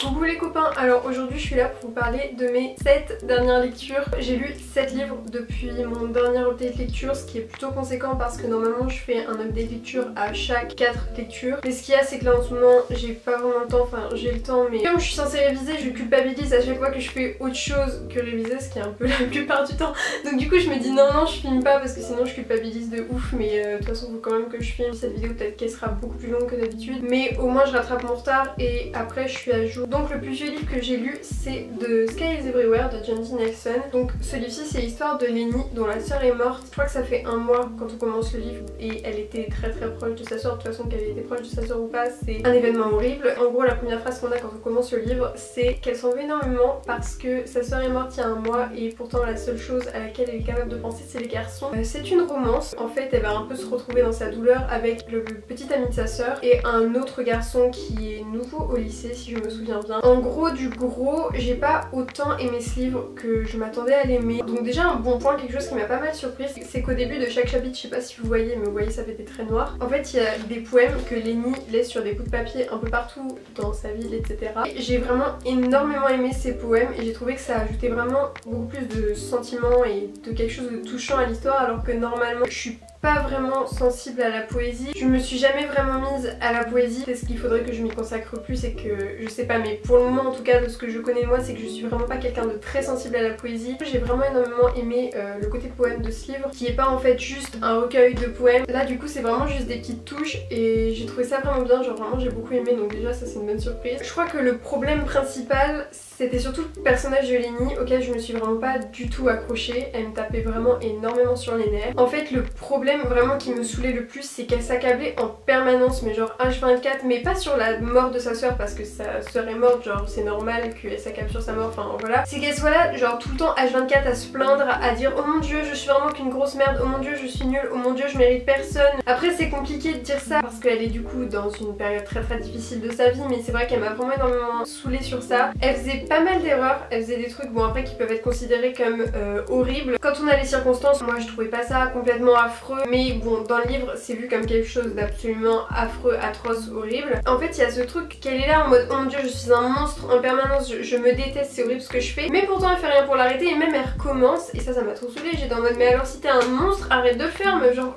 Coucou les copains, alors aujourd'hui je suis là pour vous parler de mes 7 dernières lectures. J'ai lu 7 livres depuis mon dernier update lecture, ce qui est plutôt conséquent parce que normalement je fais un update lecture à chaque 4 lectures. Mais ce qu'il y a c'est que là en ce moment j'ai pas vraiment le temps, enfin j'ai le temps mais comme je suis censée réviser je culpabilise à chaque fois que je fais autre chose que réviser, ce qui est un peu la plupart du temps. Donc du coup je me dis non je filme pas parce que sinon je culpabilise de ouf, mais de toute façon il faut quand même que je filme cette vidéo, peut-être qu'elle sera beaucoup plus longue que d'habitude. Mais au moins je rattrape mon retard et après je suis à jour. Donc le plus vieux livre que j'ai lu c'est The Sky is Everywhere de Jandy Nelson. Donc ce livre-ci c'est l'histoire de Lenny dont la sœur est morte. Je crois que ça fait un mois quand on commence le livre et elle était très proche de sa sœur. De toute façon qu'elle était proche de sa sœur ou pas, c'est un événement horrible. En gros la première phrase qu'on a quand on commence le livre c'est qu'elle s'en veut énormément parce que sa sœur est morte il y a un mois et pourtant la seule chose à laquelle elle est capable de penser c'est les garçons. C'est une romance, en fait elle va un peu se retrouver dans sa douleur avec le petit ami de sa sœur et un autre garçon qui est nouveau au lycée si je me souviens bien. En gros du gros, j'ai pas autant aimé ce livre que je m'attendais à l'aimer. Donc déjà un bon point, quelque chose qui m'a pas mal surprise, c'est qu'au début de chaque chapitre, je sais pas si vous voyez mais vous voyez ça fait des traits noirs. En fait il y a des poèmes que Lenny laisse sur des bouts de papier un peu partout dans sa ville etc. J'ai vraiment énormément aimé ces poèmes et j'ai trouvé que ça ajoutait vraiment beaucoup plus de sentiments et de quelque chose de touchant à l'histoire, alors que normalement je suis pas vraiment sensible à la poésie. Je me suis jamais vraiment mise à la poésie, parce qu'il faudrait que je m'y consacre plus et que je sais pas, mais pour le moment en tout cas de ce que je connais moi c'est que je suis vraiment pas quelqu'un de très sensible à la poésie. J'ai vraiment énormément aimé le côté poème de ce livre qui est pas en fait juste un recueil de poèmes. Là du coup c'est vraiment juste des petites touches et j'ai trouvé ça vraiment bien, genre vraiment j'ai beaucoup aimé, donc déjà ça c'est une bonne surprise. Je crois que le problème principal c'était surtout le personnage de Lenny auquel je me suis vraiment pas du tout accrochée. Elle me tapait vraiment énormément sur les nerfs. En fait le problème vraiment qui me saoulait le plus c'est qu'elle s'accablait en permanence, mais genre H24, mais pas sur la mort de sa soeur parce que sa soeur est morte, genre c'est normal qu'elle s'accable sur sa mort, enfin voilà. C'est qu'elle soit là genre tout le temps H24 à se plaindre, à dire oh mon dieu je suis vraiment qu'une grosse merde, oh mon dieu je suis nulle, oh mon dieu je mérite personne. Après c'est compliqué de dire ça parce qu'elle est du coup dans une période très difficile de sa vie, mais c'est vrai qu'elle m'a vraiment énormément saoulée sur ça. Elle faisait pas mal d'erreurs, elle faisait des trucs bon après qui peuvent être considérés comme horribles. Quand on a les circonstances, moi je trouvais pas ça complètement affreux, mais bon dans le livre c'est vu comme quelque chose d'absolument affreux, atroce, horrible. En fait il y a ce truc qu'elle est là en mode oh mon dieu je suis un monstre en permanence, je me déteste, c'est horrible ce que je fais, mais pourtant elle fait rien pour l'arrêter et même elle recommence et ça m'a trop saoulée. J'étais en mode mais alors si t'es un monstre arrête de le faire, mais genre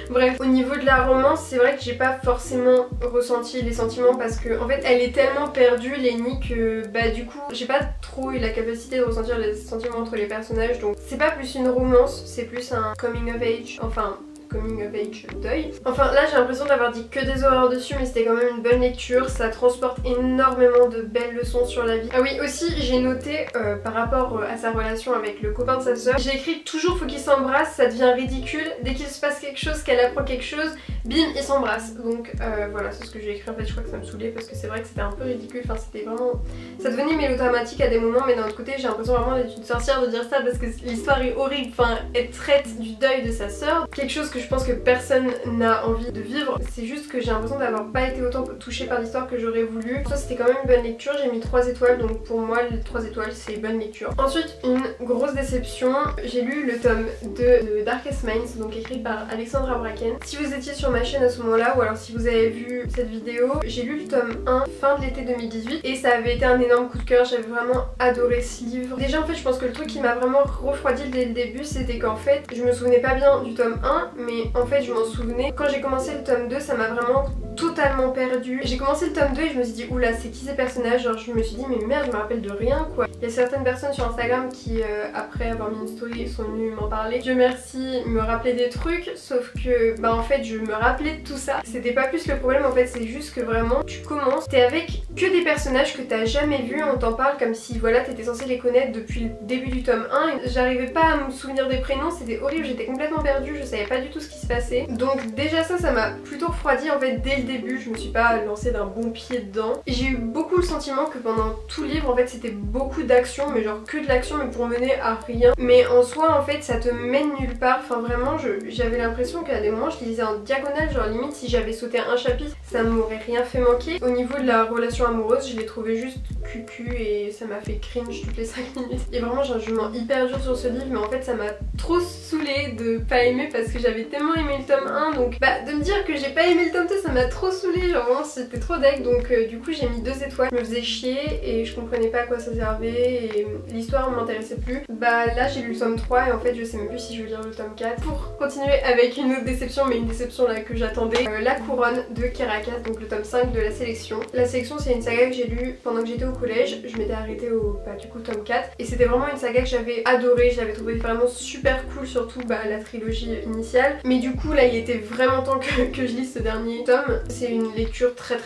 bref. Au niveau de la romance c'est vrai que j'ai pas forcément ressenti les sentiments parce que en fait elle est tellement perdue Lenny que bah du coup j'ai pas trop eu la capacité de ressentir les sentiments entre les personnages, donc c'est pas plus une romance, c'est plus un coming of age, enfin coming of age deuil. Enfin là j'ai l'impression d'avoir dit que des horreurs dessus, mais c'était quand même une bonne lecture, ça transporte énormément de belles leçons sur la vie. Ah oui aussi j'ai noté par rapport à sa relation avec le copain de sa soeur, j'ai écrit toujours faut qu'ils s'embrassent, ça devient ridicule, dès qu'il se passe quelque chose, qu'elle apprend quelque chose, bim ils s'embrassent. Donc voilà c'est ce que j'ai écrit en fait, je crois que ça me saoulait parce que c'est vrai que c'était un peu ridicule, enfin c'était vraiment... ça devenait mélodramatique à des moments, mais d'un autre côté j'ai l'impression vraiment d'être une sorcière de dire ça parce que l'histoire est horrible, enfin elle traite du deuil de sa soeur, quelque chose que je pense que personne n'a envie de vivre. C'est juste que j'ai l'impression d'avoir pas été autant touchée par l'histoire que j'aurais voulu. Ça c'était quand même une bonne lecture, j'ai mis 3 étoiles, donc pour moi les 3 étoiles c'est bonne lecture. Ensuite une grosse déception, j'ai lu le tome 2 de Darkest Minds, donc écrit par Alexandra Bracken. Si vous étiez sur ma chaîne à ce moment là ou alors si vous avez vu cette vidéo, j'ai lu le tome 1 fin de l'été 2018 et ça avait été un énorme coup de cœur, j'avais vraiment adoré ce livre. Déjà en fait je pense que le truc qui m'a vraiment refroidi dès le début c'était qu'en fait je me souvenais pas bien du tome 1 mais en fait je m'en souvenais. Quand j'ai commencé le tome 2 ça m'a vraiment totalement perdue. J'ai commencé le tome 2 et je me suis dit oula c'est qui ces personnages, genre je me suis dit mais merde je me rappelle de rien quoi. Il y a certaines personnes sur Instagram qui après avoir mis une story sont venues m'en parler, Dieu merci, me rappeler des trucs, sauf que bah en fait je me rappelais de tout ça. C'était pas plus le problème en fait, c'est juste que vraiment tu commences, t'es avec que des personnages que t'as jamais vus, on t'en parle comme si voilà t'étais censé les connaître depuis le début du tome 1 et j'arrivais pas à me souvenir des prénoms, c'était horrible, j'étais complètement perdue, je savais pas du tout ce qui se passait. Donc déjà ça m'a plutôt refroidi en fait dès le début, je me suis pas lancée d'un bon pied dedans. J'ai eu beaucoup le sentiment que pendant tout le livre en fait c'était beaucoup d'action, mais genre que de l'action mais pour mener à rien. Mais en soi en fait ça te mène nulle part, enfin vraiment j'avais l'impression qu'à des moments je lisais en diagonale, genre limite si j'avais sauté un chapitre ça m'aurait rien fait manquer. Au niveau de la relation amoureuse je l'ai trouvé juste cucu et ça m'a fait cringe toutes les 5 minutes. Et vraiment j'ai un jugement hyper dur sur ce livre, mais en fait ça m'a trop saoulée de pas aimer parce que j'avais tellement aimé le tome 1, donc bah de me dire que j'ai pas aimé le tome 2 ça m'a trop saoulé, genre vraiment c'était trop deg, donc du coup j'ai mis 2 étoiles. Je me faisais chier et je comprenais pas à quoi ça servait et l'histoire m'intéressait plus. Bah là j'ai lu le tome 3 et en fait je sais même plus si je veux lire le tome 4. Pour continuer avec une autre déception, mais une déception là que j'attendais, La Couronne de Caracas, donc le tome 5 de la sélection. La sélection c'est une saga que j'ai lue pendant que j'étais au collège, je m'étais arrêtée au du coup tome 4 et c'était vraiment une saga que j'avais adorée, je l'avais trouvé vraiment super cool, surtout la trilogie initiale. Mais du coup là il était vraiment temps que je lise ce dernier tome. C'est une lecture très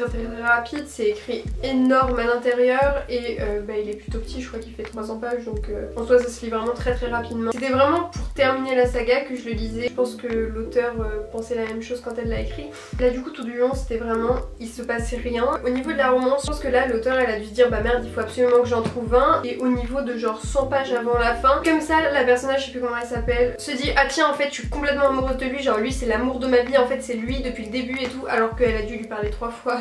rapide, c'est écrit énorme à l'intérieur et il est plutôt petit, je crois qu'il fait 300 pages donc en soi ça se lit vraiment très rapidement. C'était vraiment pour terminer la saga que je le lisais. Je pense que l'auteur pensait la même chose quand elle l'a écrit. Là du coup tout du long c'était vraiment, il se passait rien. Au niveau de la romance, je pense que là l'auteur elle a dû se dire bah merde il faut absolument que j'en trouve un, et au niveau de genre 100 pages avant la fin, comme ça la personnage, je sais plus comment elle s'appelle, se dit ah tiens en fait je suis complètement amoureuse de lui, genre lui c'est l'amour de ma vie, en fait c'est lui depuis le début et tout, alors qu'elle a dû lui parler 3 fois.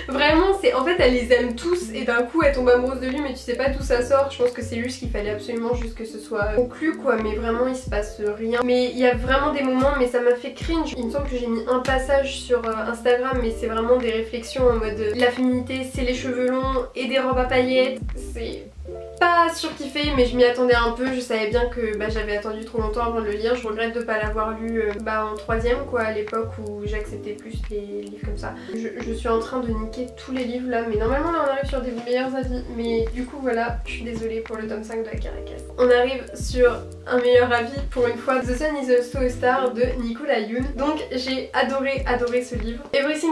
Vraiment c'est, en fait elle les aime tous et d'un coup elle tombe amoureuse de lui mais tu sais pas d'où ça sort. Je pense que c'est juste qu'il fallait absolument juste que ce soit conclu quoi, mais vraiment il se passe rien. Mais il y a vraiment des moments, mais ça m'a fait cringe. Il me semble que j'ai mis un passage sur Instagram, mais c'est vraiment des réflexions en mode la féminité c'est les cheveux longs et des robes à paillettes. C'est pas surkiffé, mais je m'y attendais un peu. Je savais bien que j'avais attendu trop longtemps avant de le lire. Je regrette de pas l'avoir lu en 3ème quoi, à l'époque où j'acceptais plus les livres comme ça. Je suis en train de niquer tous les livres là, mais normalement là on arrive sur des meilleurs avis. Mais du coup voilà, je suis désolée pour le tome 5 de la Caracas. On arrive sur un meilleur avis pour une fois. The Sun is also a Star de Nicolas Yoon. Donc j'ai adoré ce livre. Everything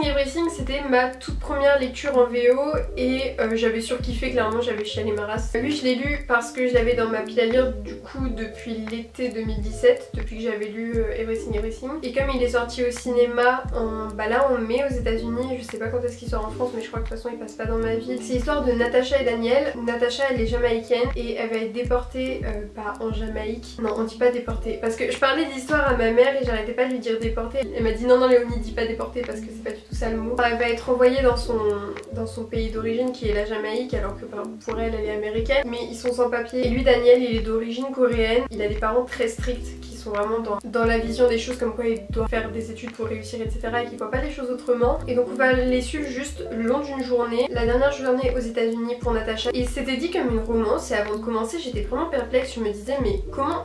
c'était ma toute première lecture en VO et j'avais surkiffé, clairement j'avais chialé ma race. Lui je l'ai lu parce que je l'avais dans ma pile à lire du coup depuis l'été 2017, depuis que j'avais lu Everything. Et comme il est sorti au cinéma là en mai aux États-Unis, je sais pas quand est-ce qu'il sort en France, mais je crois que de toute façon il passe pas dans ma ville. C'est l'histoire de Natasha et Daniel. Natasha elle est jamaïcaine et elle va être déportée en Jamaïque. Non on dit pas déportée parce que je parlais d'histoire à ma mère et j'arrêtais pas de lui dire déportée. Elle m'a dit non Léonie dis pas déportée parce que c'est pas du tout ça le mot. Elle va être envoyée dans son pays d'origine qui est la Jamaïque, alors que pour elle est américaine, mais ils sont sans papier. Et lui Daniel il est d'origine coréenne, il a des parents très stricts qui sont vraiment dans la vision des choses, comme quoi il doit faire des études pour réussir etc, et qui voit pas les choses autrement. Et donc on va les suivre juste le long d'une journée, la dernière journée aux États-Unis pour Natasha. Et c'était dit comme une romance et avant de commencer j'étais vraiment perplexe, je me disais mais comment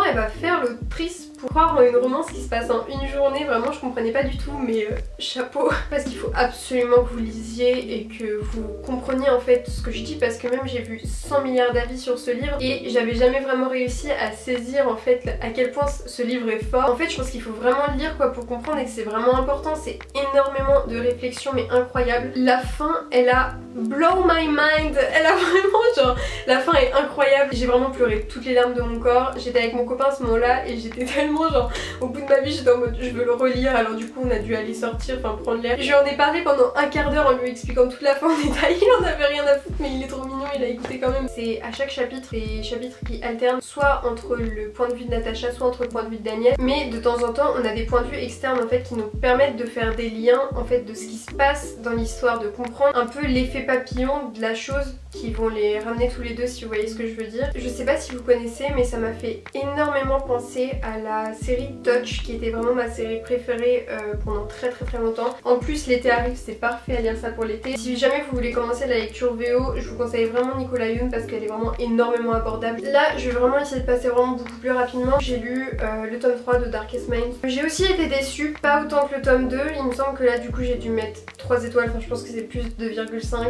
elle va faire l'autrice pour croire en une romance qui se passe en une journée. Vraiment je comprenais pas du tout, mais chapeau. Parce qu'il faut absolument que vous lisiez et que vous compreniez en fait ce que je dis, parce que même j'ai vu 100 milliards d'avis sur ce livre et j'avais jamais vraiment réussi à saisir en fait à quel point ce livre est fort. En fait je pense qu'il faut vraiment le lire quoi pour comprendre, et que c'est vraiment important. C'est énormément de réflexion mais incroyable. La fin elle a blow my mind, elle a vraiment genre, la fin est incroyable. J'ai vraiment pleuré toutes les larmes de mon corps. J'étais avec mon copain à ce moment là et j'étais tellement genre au bout de ma vie, j'étais en mode je veux le relire. Alors du coup on a dû aller sortir, enfin prendre l'air. Je lui en ai parlé pendant un quart d'heure en lui expliquant toute la fin en détail. Il en avait rien à foutre mais il est trop mignon, il a écouté quand même. C'est à chaque chapitre des chapitres qui alternent soit entre le point de vue de Natasha, soit entre le point de vue de Daniel, mais de temps en temps on a des points de vue externes en fait qui nous permettent de faire des liens en fait de ce qui se passe dans l'histoire, de comprendre un peu l'effet papillon de la chose qui vont les ramener tous les deux, si vous voyez ce que je veux dire. Je sais pas si vous connaissez mais ça m'a fait énormément penser à la série Touch qui était vraiment ma série préférée pendant très longtemps. En plus l'été arrive, c'est parfait à lire ça pour l'été. Si jamais vous voulez commencer la lecture VO, je vous conseille vraiment Nicolas Yoon parce qu'elle est vraiment énormément abordable. Là je vais vraiment essayer de passer vraiment beaucoup plus rapidement. J'ai lu le tome 3 de Darkest Minds. J'ai aussi été déçue, pas autant que le tome 2. Il me semble que là du coup j'ai dû mettre 3 étoiles, enfin je pense que c'est plus 2,5.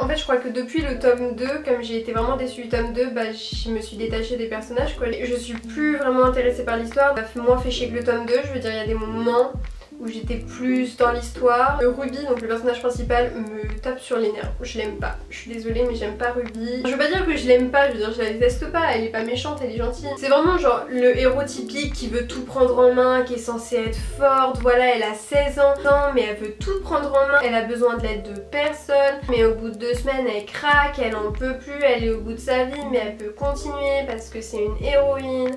En fait je crois que depuis le tome 2, comme j'ai été vraiment déçue du tome 2, je me suis détachée des personnages quoi. Je suis plus vraiment intéressée par l'histoire, ça m'a moins fait chier que le tome 2, je veux dire il y a des moments où j'étais plus dans l'histoire. Ruby, donc le personnage principal, me tape sur les nerfs. Je l'aime pas. Je suis désolée mais j'aime pas Ruby. Je veux pas dire que je l'aime pas, je veux dire je la déteste pas. Elle est pas méchante, elle est gentille. C'est vraiment genre le héros typique qui veut tout prendre en main, qui est censé être forte. Voilà, elle a 16 ans mais elle veut tout prendre en main. Elle a besoin de l'aide de personne. Mais au bout de 2 semaines elle craque, elle en peut plus. Elle est au bout de sa vie mais elle peut continuer parce que c'est une héroïne.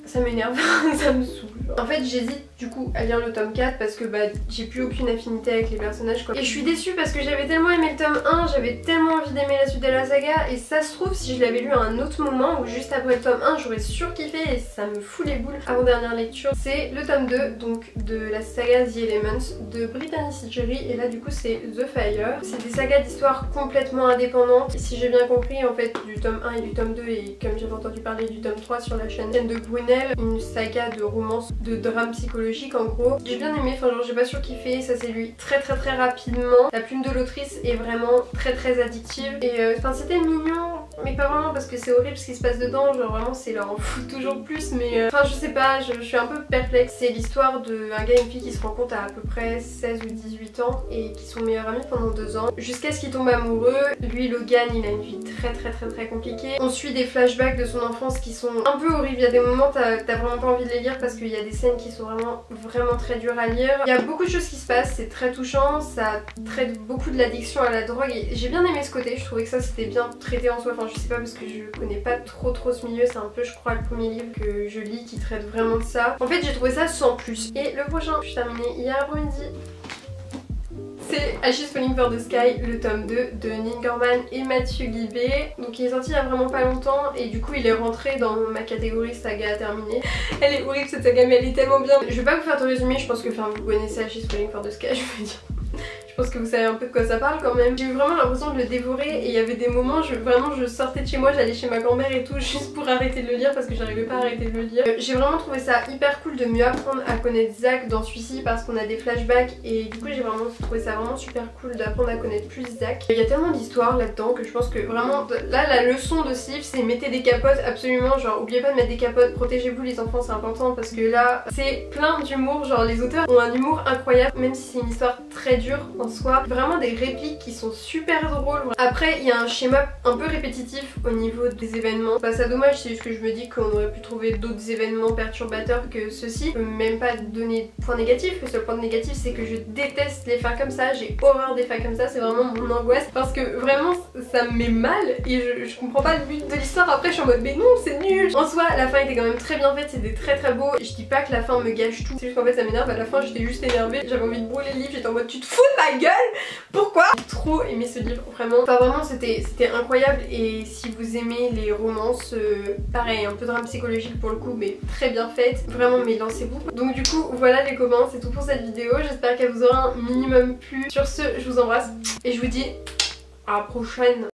Ça m'énerve, ça me saoule. En fait j'hésite Du coup elle vient le tome 4 parce que bah j'ai plus aucune affinité avec les personnages quoi. Et je suis déçue parce que j'avais tellement aimé le tome 1, j'avais tellement envie d'aimer la suite de la saga, et ça se trouve si je l'avais lu à un autre moment ou juste après le tome 1 j'aurais surkiffé et ça me fout les boules. Avant dernière lecture c'est le tome 2 donc de la saga The Elements de Brittany Sidgeri, et là du coup c'est The Fire. C'est des sagas d'histoire complètement indépendantes, et si j'ai bien compris en fait du tome 1 et du tome 2, et comme j'avais entendu parler du tome 3 sur la chaîne de Brunel, une saga de romance, de drame psychologique en gros. J'ai bien aimé, enfin genre j'ai pas surkiffé, ça s'est lu très rapidement. La plume de l'autrice est vraiment très addictive, et enfin c'était mignon mais pas vraiment parce que c'est horrible ce qui se passe dedans, genre vraiment c'est leur en fout toujours plus, mais enfin je sais pas, je suis un peu perplexe. C'est l'histoire d'un gars et une fille qui se rencontrent à peu près 16 ou 18 ans et qui sont meilleurs amis pendant 2 ans jusqu'à ce qu'ils tombent amoureux. Lui Logan il a une vie très compliquée. On suit des flashbacks de son enfance qui sont un peu horribles, il y a des moments t'as vraiment pas envie de les lire parce qu'il y a des scènes qui sont vraiment très dures à lire. Il y a beaucoup de choses qui se passent, c'est très touchant, ça traite beaucoup de l'addiction à la drogue et j'ai bien aimé ce côté, je trouvais que ça c'était bien traité en soi. Enfin je sais pas parce que je connais pas trop ce milieu, c'est un peu je crois le premier livre que je lis qui traite vraiment de ça. En fait j'ai trouvé ça sans plus. Et le prochain, je suis terminée hier après-midi, c'est Ashes Falling for the Sky, le tome 2 de Neil Gaiman et Mathieu Guibé. Donc il est sorti il y a vraiment pas longtemps et du coup il est rentré dans ma catégorie saga à terminer. Elle est horrible cette saga mais elle est tellement bien. Je vais pas vous faire de résumé, je pense que enfin, vous connaissez Ashes Falling for the Sky, je veux dire. Je pense que vous savez un peu de quoi ça parle quand même. J'ai eu vraiment l'impression de le dévorer et il y avait des moments, vraiment je sortais de chez moi, j'allais chez ma grand-mère et tout juste pour arrêter de le lire parce que j'arrivais pas à arrêter de le lire. J'ai vraiment trouvé ça hyper cool de mieux apprendre à connaître Zach dans celui-ci parce qu'on a des flashbacks et du coup j'ai vraiment trouvé ça vraiment super cool d'apprendre à connaître plus Zach. Il y a tellement d'histoires là-dedans que je pense que vraiment là la leçon de ce livre c'est mettez des capotes absolument, genre oubliez pas de mettre des capotes, protégez-vous les enfants c'est important parce que là c'est plein d'humour, genre les auteurs ont un humour incroyable même si c'est une histoire très dure en soi, vraiment des répliques qui sont super drôles. Après il y a un schéma un peu répétitif au niveau des événements, pas ça dommage, c'est juste que je me dis qu'on aurait pu trouver d'autres événements perturbateurs que ceux-ci. Je peux même pas donner de point négatif, le seul point négatif c'est que je déteste les fins comme ça, j'ai horreur des fins comme ça, c'est vraiment mon angoisse parce que vraiment ça me met mal et je comprends pas le but de l'histoire. Après je suis en mode mais non c'est nul. En soi la fin était quand même très bien faite, c'était très beau, je dis pas que la fin me gâche tout, c'est juste qu'en fait ça m'énerve, à la fin j'étais juste énervée, j'avais envie de brûler le livre, j'étais en mode tu te fous de ma gueule, pourquoi? J'ai trop aimé ce livre vraiment, enfin vraiment c'était incroyable. Et si vous aimez les romances pareil un peu drame psychologique pour le coup mais très bien faite, vraiment mais lancez-vous. Donc du coup voilà les copains, c'est tout pour cette vidéo, j'espère qu'elle vous aura un minimum plu. Sur ce je vous embrasse et je vous dis à la prochaine.